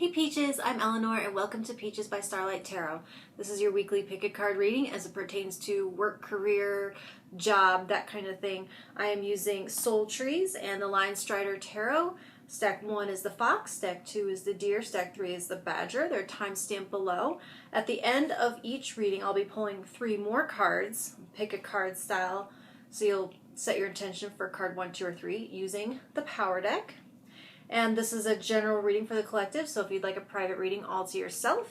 Hey Peaches, I'm Eleanor and welcome to Peaches by Starlight Tarot. This is your weekly pick a card reading as it pertains to work, career, job, that kind of thing. I am using Soul Trees and the Linestrider Tarot. Stack 1 is the Fox, Stack 2 is the Deer, Stack 3 is the Badger. They're timestamped below. At the end of each reading, I'll be pulling 3 more cards, pick a card style, so you'll set your intention for card 1, 2, or 3 using the Power Deck. And this is a general reading for the collective, so if you'd like a private reading all to yourself,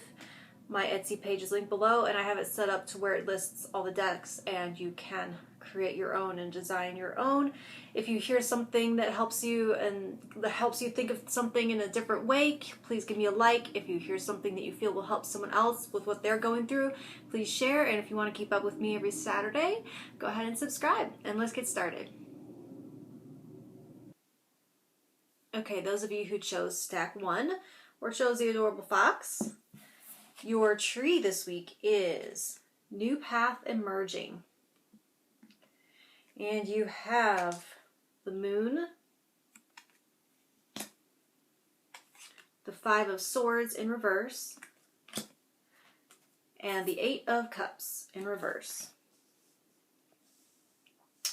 my Etsy page is linked below, and I have it set up to where it lists all the decks, and you can create your own and design your own. If you hear something that helps you and that helps you think of something in a different way, please give me a like. If you hear something that you feel will help someone else with what they're going through, please share. And if you want to keep up with me every Saturday, go ahead and subscribe, and let's get started. Okay, those of you who chose Stack 1 or chose the Adorable Fox, your tree this week is New Path Emerging. And you have the Moon, the 5 of Swords in reverse, and the 8 of Cups in reverse.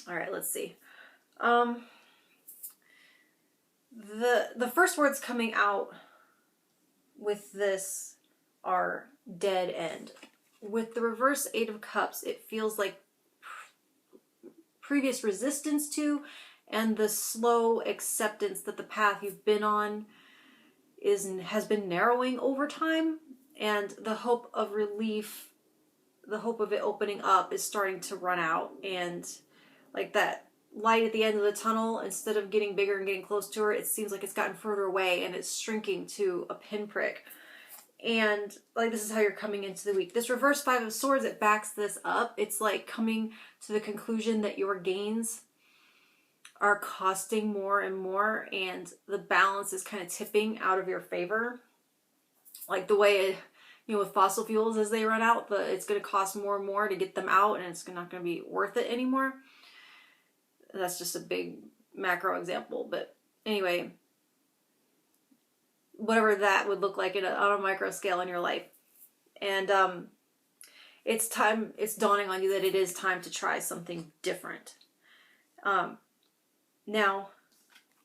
All right, let's see. The first words coming out with this are dead end. With the reverse 8 of Cups, it feels like previous resistance to and the slow acceptance that the path you've been on has been narrowing over time, and the hope of relief, the hope of it opening up is starting to run out, and like that light at the end of the tunnel, instead of getting bigger and getting close to her, it seems like it's gotten further away and it's shrinking to a pinprick. And like this is how you're coming into the week. This reverse 5 of Swords, it backs this up. It's like coming to the conclusion that your gains are costing more and more, and the balance is kind of tipping out of your favor. Like the way, with fossil fuels, as they run out, it's going to cost more and more to get them out, and it's not going to be worth it anymore. That's just a big macro example, but anyway, whatever that would look like on a micro scale in your life. And it's dawning on you that it is time to try something different. Now,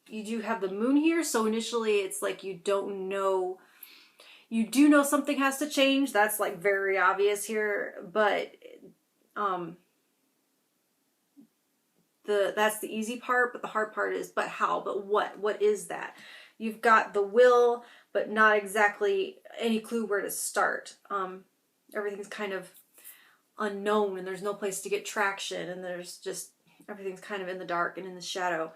you do have the Moon here, so initially it's like you don't know. You do know something has to change. That's like very obvious here, but that's the easy part, but the hard part is, but how? But what? What is that? You've got the will, but not exactly any clue where to start. Everything's kind of unknown, and there's no place to get traction, and everything's kind of in the dark and in the shadow.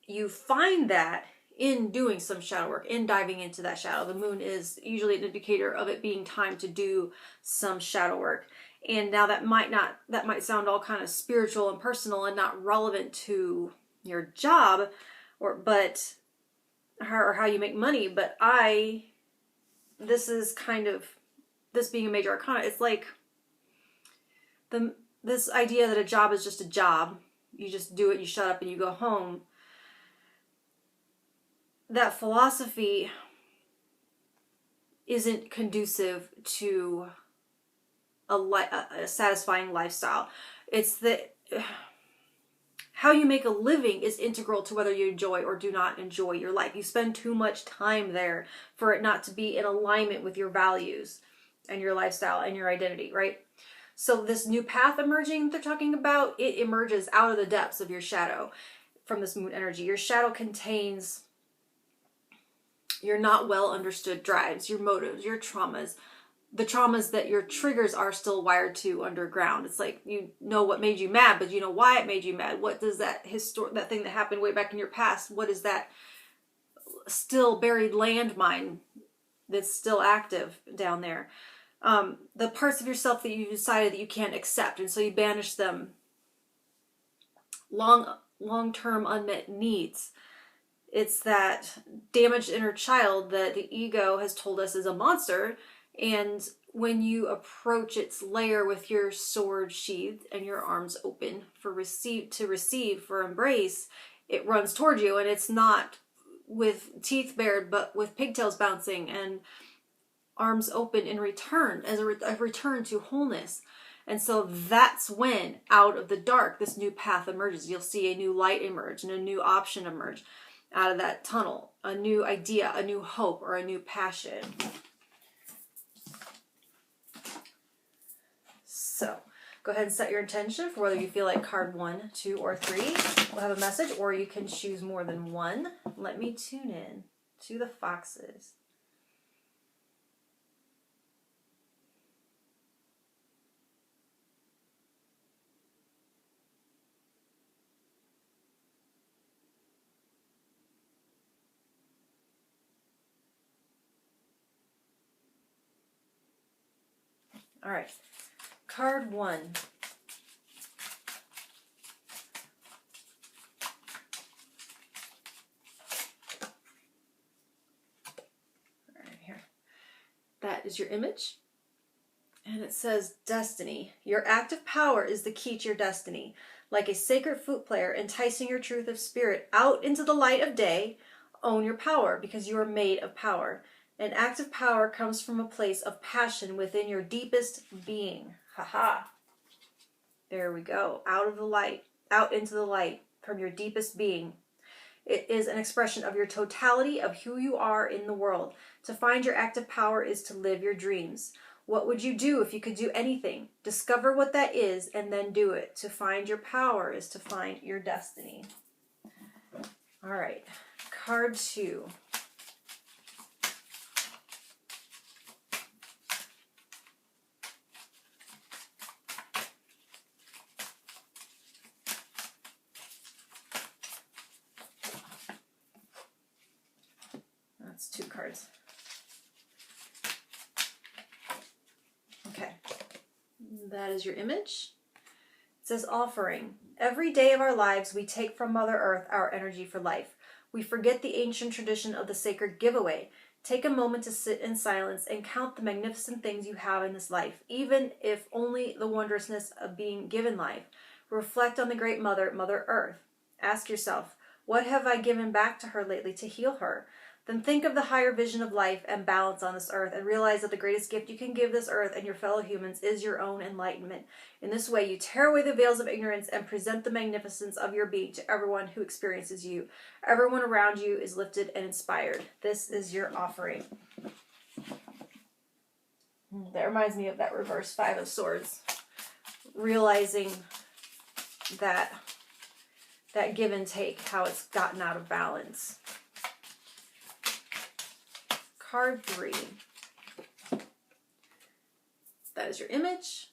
You find that in doing some shadow work, in diving into that shadow. The Moon is usually an indicator of it being time to do some shadow work. And now that might sound all kind of spiritual and personal and not relevant to your job or how you make money, but this being a major arcana, it's like this idea that a job is just a job. You just do it, you shut up, and you go home. That philosophy isn't conducive to a satisfying lifestyle. It's that how you make a living is integral to whether you enjoy or do not enjoy your life. You spend too much time there for it not to be in alignment with your values and your lifestyle and your identity, right? So this new path emerging they're talking about, it emerges out of the depths of your shadow from this Moon energy. Your shadow contains your not well understood drives, your motives, your traumas, the traumas that your triggers are still wired to underground. It's like, you know what made you mad, but you know why it made you mad. What does that thing that happened way back in your past, what is that still buried landmine that's still active down there? The parts of yourself that you decided that you can't accept, and so you banish them. Long-term unmet needs. It's that damaged inner child that the ego has told us is a monster. And when you approach its lair with your sword sheathed and your arms open for receive, for embrace, it runs toward you, and it's not with teeth bared, but with pigtails bouncing and arms open in return, as a return to wholeness. And so that's when, out of the dark, this new path emerges. You'll see a new light emerge and a new option emerge out of that tunnel, a new idea, a new hope, or a new passion. So go ahead and set your intention for whether you feel like card 1, 2, or 3 will have a message, or you can choose more than one. Let me tune in to the foxes. All right, card 1. All right, here. That is your image. And it says, destiny. Your active power is the key to your destiny. Like a sacred flute player enticing your truth of spirit out into the light of day, own your power because you are made of power. And active power comes from a place of passion within your deepest being. Haha. There we go. Out of the light, out into the light from your deepest being. It is an expression of your totality of who you are in the world. To find your active power is to live your dreams. What would you do if you could do anything? Discover what that is and then do it. To find your power is to find your destiny. All right. Card 2. That's 2 cards. Okay. That is your image. It says offering. Every day of our lives we take from Mother Earth our energy for life. We forget the ancient tradition of the sacred giveaway. Take a moment to sit in silence and count the magnificent things you have in this life, even if only the wondrousness of being given life. Reflect on the great mother, Mother Earth. Ask yourself, what have I given back to her lately to heal her? Then think of the higher vision of life and balance on this earth and realize that the greatest gift you can give this earth and your fellow humans is your own enlightenment. In this way, you tear away the veils of ignorance and present the magnificence of your being to everyone who experiences you. Everyone around you is lifted and inspired. This is your offering. That reminds me of that reverse 5 of Swords. Realizing that give and take, how it's gotten out of balance. Card 3. That is your image.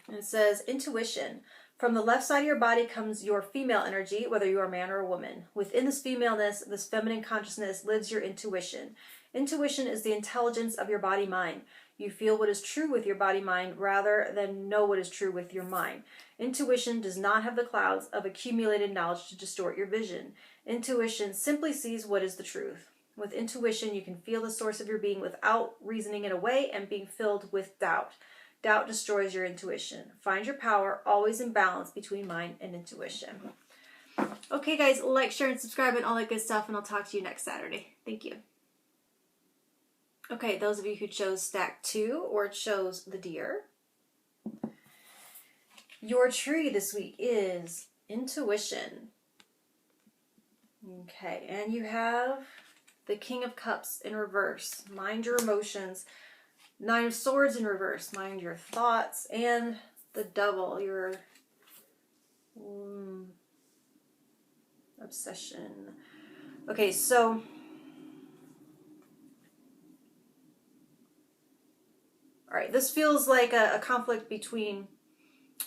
And it says, intuition. From the left side of your body comes your female energy, whether you are a man or a woman. Within this femaleness, this feminine consciousness, lives your intuition. Intuition is the intelligence of your body-mind. You feel what is true with your body-mind rather than know what is true with your mind. Intuition does not have the clouds of accumulated knowledge to distort your vision. Intuition simply sees what is the truth. With intuition, you can feel the source of your being without reasoning it away and being filled with doubt. Doubt destroys your intuition. Find your power, always in balance between mind and intuition. Okay, guys, like, share, and subscribe, and all that good stuff, and I'll talk to you next Saturday. Thank you. Okay, those of you who chose stack 2 or chose the deer, your tree this week is intuition. Okay, and you have the King of Cups in reverse. Mind your emotions. 9 of Swords in reverse. Mind your thoughts. And the Devil, your obsession. Okay, so alright, this feels like a conflict between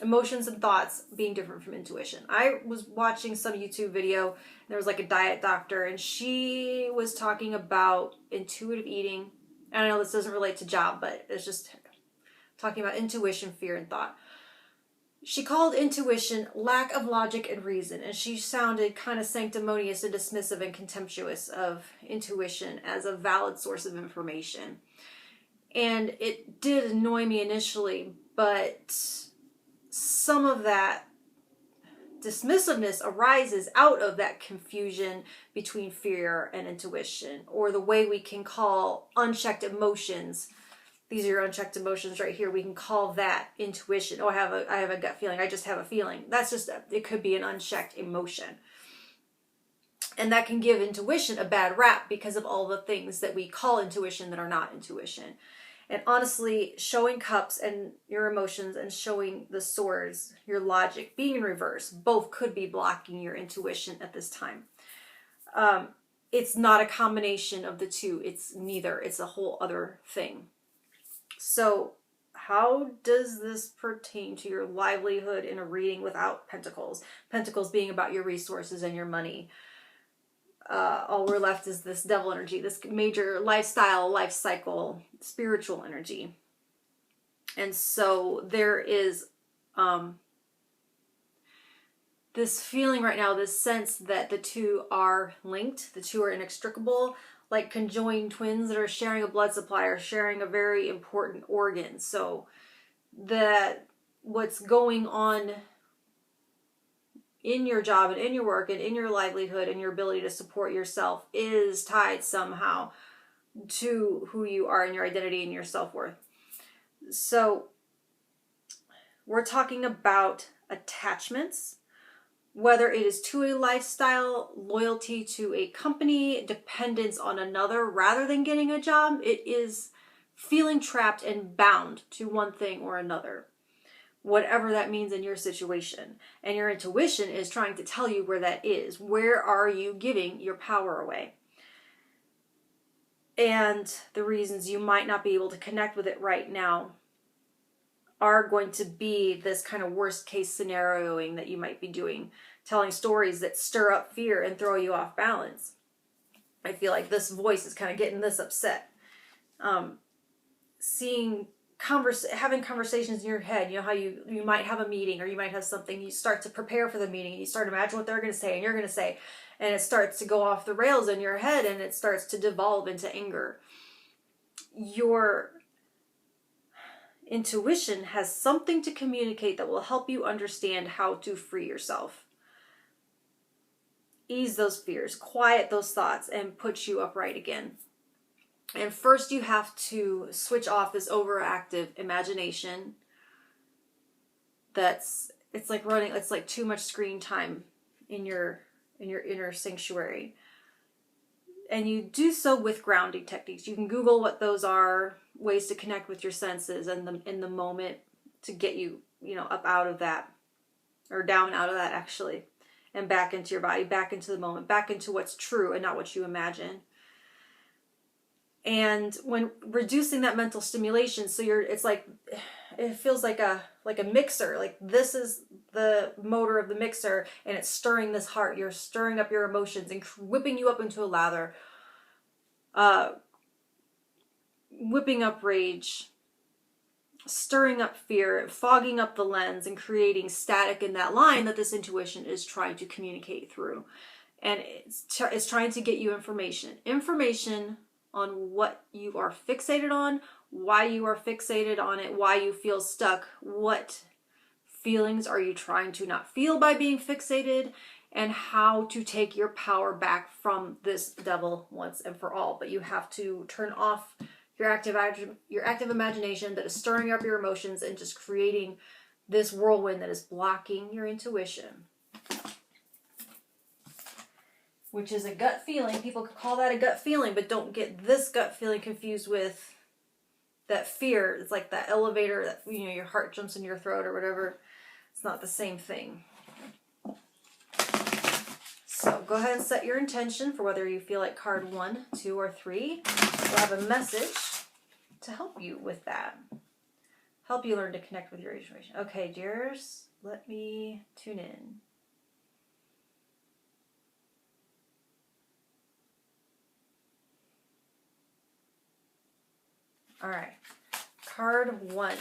emotions and thoughts being different from intuition. I was watching some YouTube video, and there was like a diet doctor, and she was talking about intuitive eating. And I know this doesn't relate to job, but it's just talking about intuition, fear, and thought. She called intuition lack of logic and reason, and she sounded kind of sanctimonious and dismissive and contemptuous of intuition as a valid source of information. And it did annoy me initially, but some of that dismissiveness arises out of that confusion between fear and intuition, or the way we can call unchecked emotions. These are your unchecked emotions right here. We can call that intuition. Oh, I have a gut feeling. I just have a feeling. That's just, it could be an unchecked emotion. And that can give intuition a bad rap because of all the things that we call intuition that are not intuition. And honestly, showing cups and your emotions and showing the swords, your logic, being in reverse, both could be blocking your intuition at this time. It's not a combination of the two. It's neither. It's a whole other thing. So how does this pertain to your livelihood in a reading without pentacles? Pentacles being about your resources and your money. All we're left is this devil energy, this major lifestyle, life cycle, spiritual energy. And so there is this feeling right now, this sense that the two are linked, the two are inextricable, like conjoined twins that are sharing a blood supply or sharing a very important organ. So that what's going on in your job and in your work and in your livelihood and your ability to support yourself is tied somehow to who you are and your identity and your self-worth. So we're talking about attachments, whether it is to a lifestyle, loyalty to a company, dependence on another rather than getting a job. It is feeling trapped and bound to one thing or another, whatever that means in your situation. And your intuition is trying to tell you where that is. Where are you giving your power away? And the reasons you might not be able to connect with it right now are going to be this kind of worst case scenarioing that you might be doing, telling stories that stir up fear and throw you off balance. I feel like this voice is kind of getting this upset. Having conversations in your head, you know how you might have a meeting or you might have something, you start to prepare for the meeting and you start to imagine what they're going to say and you're going to say, and it starts to go off the rails in your head and it starts to devolve into anger. Your intuition has something to communicate that will help you understand how to free yourself. Ease those fears, quiet those thoughts, and put you upright again. And first you have to switch off this overactive imagination. It's like too much screen time in your inner sanctuary. And you do so with grounding techniques. You can Google what those are, ways to connect with your senses and in the moment to get you, up out of that, or down out of that actually, and back into your body, back into the moment, back into what's true and not what you imagine. And when reducing that mental stimulation, so it feels like a mixer. Like this is the motor of the mixer, and it's stirring this heart. You're stirring up your emotions and whipping you up into a lather, whipping up rage, stirring up fear, fogging up the lens, and creating static in that line that this intuition is trying to communicate through. And it's trying to get you information on what you are fixated on, why you are fixated on it, why you feel stuck, what feelings are you trying to not feel by being fixated, and how to take your power back from this devil once and for all. But you have to turn off your active imagination that is stirring up your emotions and just creating this whirlwind that is blocking your intuition, which is a gut feeling. People could call that a gut feeling, but don't get this gut feeling confused with that fear. It's like that elevator that, your heart jumps in your throat or whatever. It's not the same thing. So go ahead and set your intention for whether you feel like card 1, 2, or 3. We'll have a message to help you with that. Help you learn to connect with your intuition. Okay, dears, let me tune in. All right, card 1.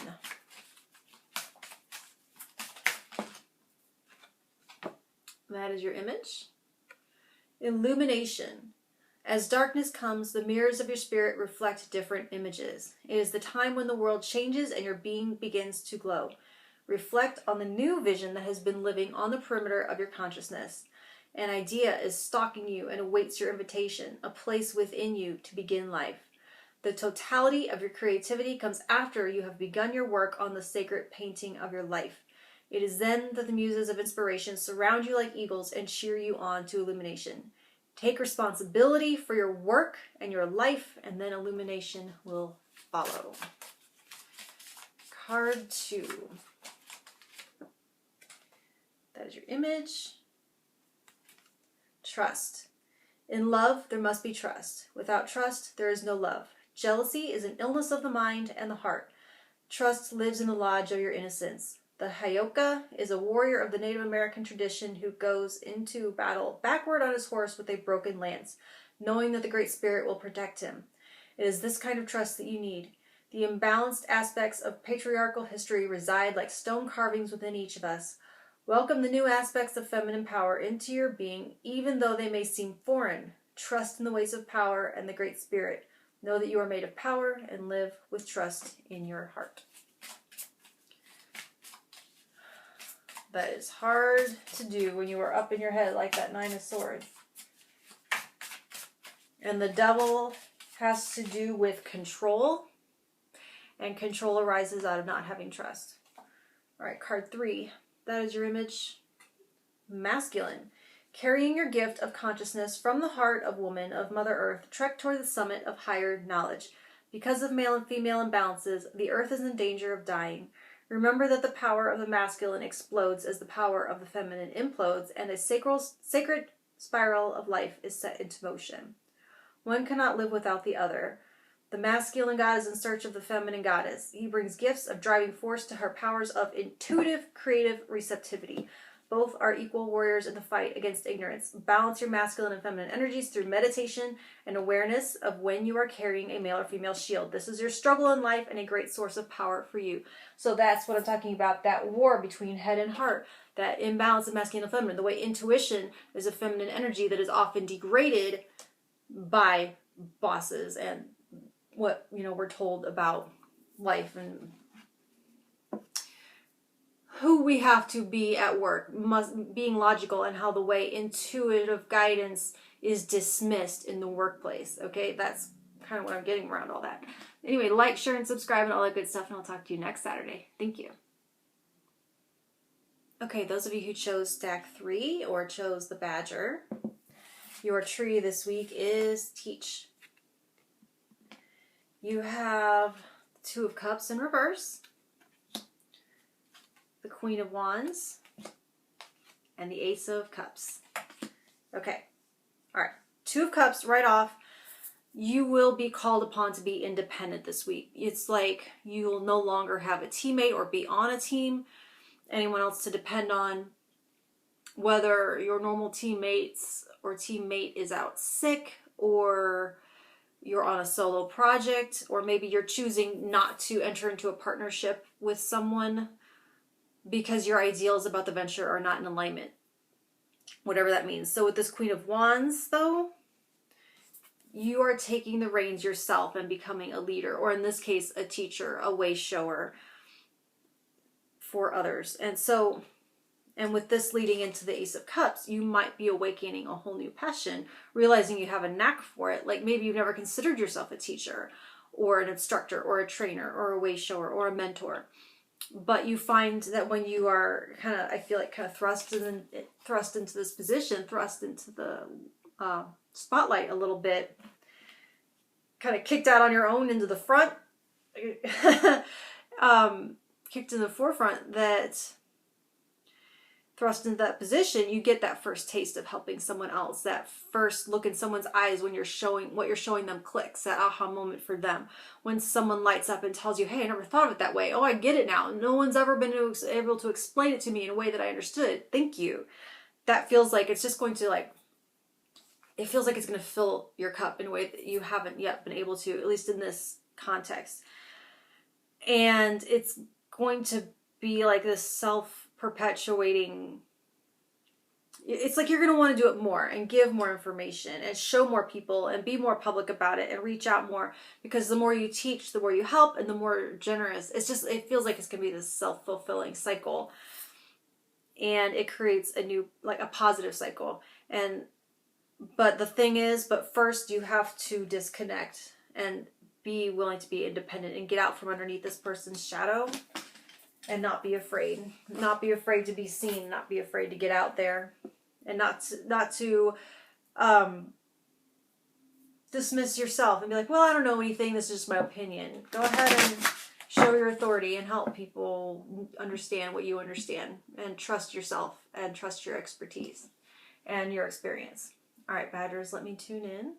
That is your image. Illumination. As darkness comes, the mirrors of your spirit reflect different images. It is the time when the world changes and your being begins to glow. Reflect on the new vision that has been living on the perimeter of your consciousness. An idea is stalking you and awaits your invitation, a place within you to begin life. The totality of your creativity comes after you have begun your work on the sacred painting of your life. It is then that the muses of inspiration surround you like eagles and cheer you on to illumination. Take responsibility for your work and your life, and then illumination will follow. Card 2. That is your image. Trust. In love, there must be trust. Without trust, there is no love. Jealousy is an illness of the mind and the heart. Trust lives in the lodge of your innocence. The Hayoka is a warrior of the Native American tradition who goes into battle backward on his horse with a broken lance, knowing that the Great Spirit will protect him. It is this kind of trust that you need. The imbalanced aspects of patriarchal history reside like stone carvings within each of us. Welcome the new aspects of feminine power into your being, even though they may seem foreign. Trust in the ways of power and the Great Spirit. Know that you are made of power and live with trust in your heart. That is hard to do when you are up in your head like that 9 of Swords. And the Devil has to do with control. And control arises out of not having trust. All right, card 3. That is your image. Masculine. Carrying your gift of consciousness from the heart of woman, of Mother Earth, trek toward the summit of higher knowledge. Because of male and female imbalances, the Earth is in danger of dying. Remember that the power of the masculine explodes as the power of the feminine implodes, and a sacred spiral of life is set into motion. One cannot live without the other. The masculine god is in search of the feminine goddess. He brings gifts of driving force to her powers of intuitive, creative receptivity. Both are equal warriors in the fight against ignorance. Balance your masculine and feminine energies through meditation and awareness of when you are carrying a male or female shield. This is your struggle in life and a great source of power for you. So that's what I'm talking about, that war between head and heart, that imbalance of masculine and feminine, the way intuition is a feminine energy that is often degraded by bosses and what, we're told about life and who we have to be at work, being logical, and how the way intuitive guidance is dismissed in the workplace. Okay, that's kind of what I'm getting around all that. Anyway, like, share, and subscribe, and all that good stuff, and I'll talk to you next Saturday. Thank you. Okay, those of you who chose stack 3 or chose the Badger, your tree this week is Teach. You have the 2 of Cups in reverse, the Queen of Wands, and the Ace of Cups. Okay. All right. 2 of Cups right off. You will be called upon to be independent this week. It's like you will no longer have a teammate or be on a team, anyone else to depend on. Whether your normal teammates or teammate is out sick, or you're on a solo project, or maybe you're choosing not to enter into a partnership with someone because your ideals about the venture are not in alignment. Whatever that means. So with this Queen of Wands, though, you are taking the reins yourself and becoming a leader, or in this case, a teacher, a way shower for others. And with this leading into the Ace of Cups, you might be awakening a whole new passion, realizing you have a knack for it. Like maybe you've never considered yourself a teacher or an instructor or a trainer or a way shower or a mentor. But you find that when you are kind of thrust into this position, thrust into the spotlight a little bit, kind of kicked out on your own into the front, kicked in the forefront, that thrust into that position, you get that first taste of helping someone else, that first look in someone's eyes when you're showing what you're showing them clicks, that aha moment for them. When someone lights up and tells you, hey, I never thought of it that way. Oh, I get it now. No one's ever been able to explain it to me in a way that I understood. Thank you. That feels like it's just going to it feels like it's going to fill your cup in a way that you haven't yet been able to, at least in this context. And it's going to be like this self-perpetuating, it's like you're going to want to do it more and give more information and show more people and be more public about it and reach out more, because the more you teach, the more you help, and the more generous. It feels like it's going to be this self-fulfilling cycle, and it creates a new, like a positive cycle. But the thing is, first you have to disconnect and be willing to be independent and get out from underneath this person's shadow and not be afraid. Not be afraid to be seen, not be afraid to get out there, and not to dismiss yourself and be like, well, I don't know anything, this is just my opinion. Go ahead and show your authority and help people understand what you understand, and trust yourself and trust your expertise and your experience. All right, Badgers, let me tune in.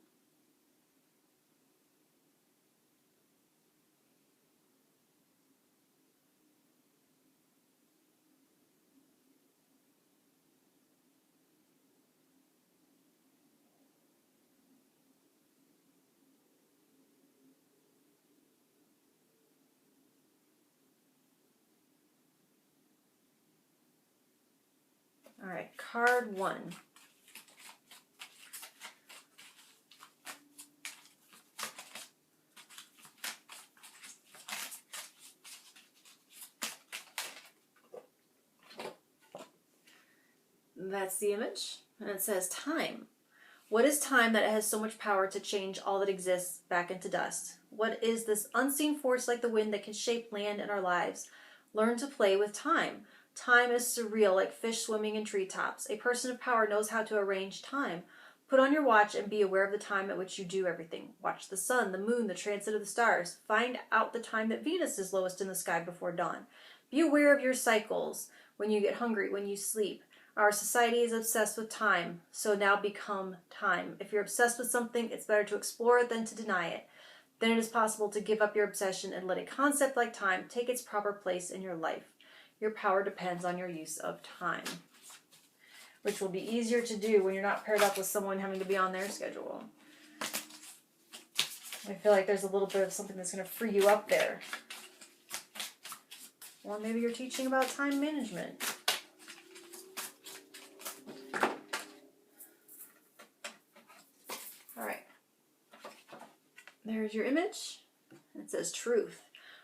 All right, card 1. That's the image, and it says time. What is time that it has so much power to change all that exists back into dust? What is this unseen force like the wind that can shape land and our lives? Learn to play with time. Time is surreal, like fish swimming in treetops. A person of power knows how to arrange time. Put on your watch and be aware of the time at which you do everything. Watch the sun, the moon, the transit of the stars. Find out the time that Venus is lowest in the sky before dawn. Be aware of your cycles, when you get hungry, when you sleep. Our society is obsessed with time, so now become time. If you're obsessed with something, it's better to explore it than to deny it. Then it is possible to give up your obsession and let a concept like time take its proper place in your life. Your power depends on your use of time, which will be easier to do when you're not paired up with someone having to be on their schedule. I feel like there's a little bit of something that's going to free you up there. Or maybe you're teaching about time management. All right. There's your image. It says truth.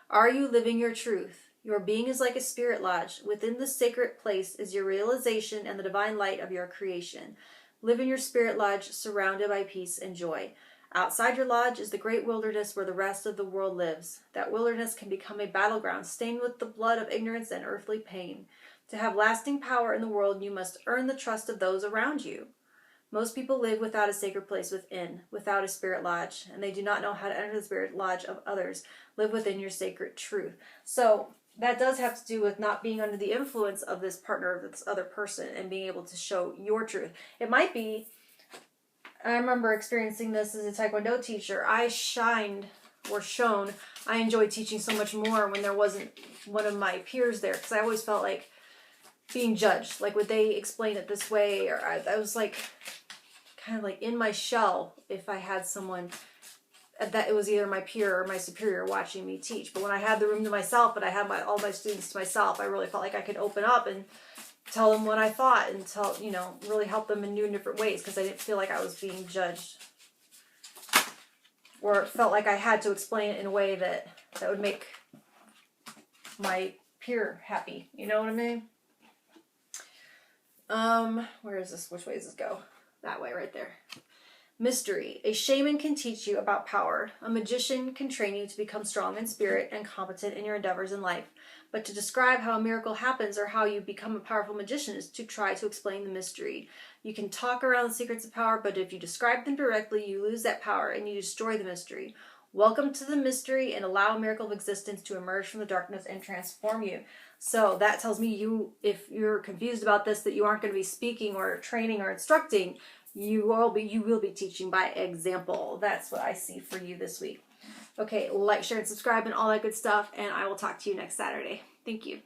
Are you living your truth? Your being is like a spirit lodge. Within the sacred place is your realization and the divine light of your creation. Live in your spirit lodge, surrounded by peace and joy. Outside your lodge is the great wilderness where the rest of the world lives. That wilderness can become a battleground stained with the blood of ignorance and earthly pain. To have lasting power in the world, you must earn the trust of those around you. Most people live without a sacred place within, without a spirit lodge, and they do not know how to enter the spirit lodge of others. Live within your sacred truth. So that does have to do with not being under the influence of this partner, of this other person, and being able to show your truth. It might be, I remember experiencing this as a Taekwondo teacher. I shone. I enjoyed teaching so much more when there wasn't one of my peers there, because I always felt like being judged. Like, would they explain it this way? Or I was like, kind of like in my shell if I had someone that it was either my peer or my superior watching me teach. But when I had the room to myself and I had all my students to myself, I really felt like I could open up and tell them what I thought and really help them in new and different ways, because I didn't feel like I was being judged or felt like I had to explain it in a way that would make my peer happy. You know what I mean? Where is this? Which way does this go? That way, right there. Mystery. A shaman can teach you about power. A magician can train you to become strong in spirit and competent in your endeavors in life. But to describe how a miracle happens or how you become a powerful magician is to try to explain the mystery. You can talk around the secrets of power, but if you describe them directly, you lose that power and you destroy the mystery. Welcome to the mystery and allow a miracle of existence to emerge from the darkness and transform you. So that tells me if you're confused about this, that you aren't going to be speaking or training or instructing. You will be teaching by example. That's what I see for you this week. Okay, like, share, and subscribe and all that good stuff, and I will talk to you next Saturday. Thank you.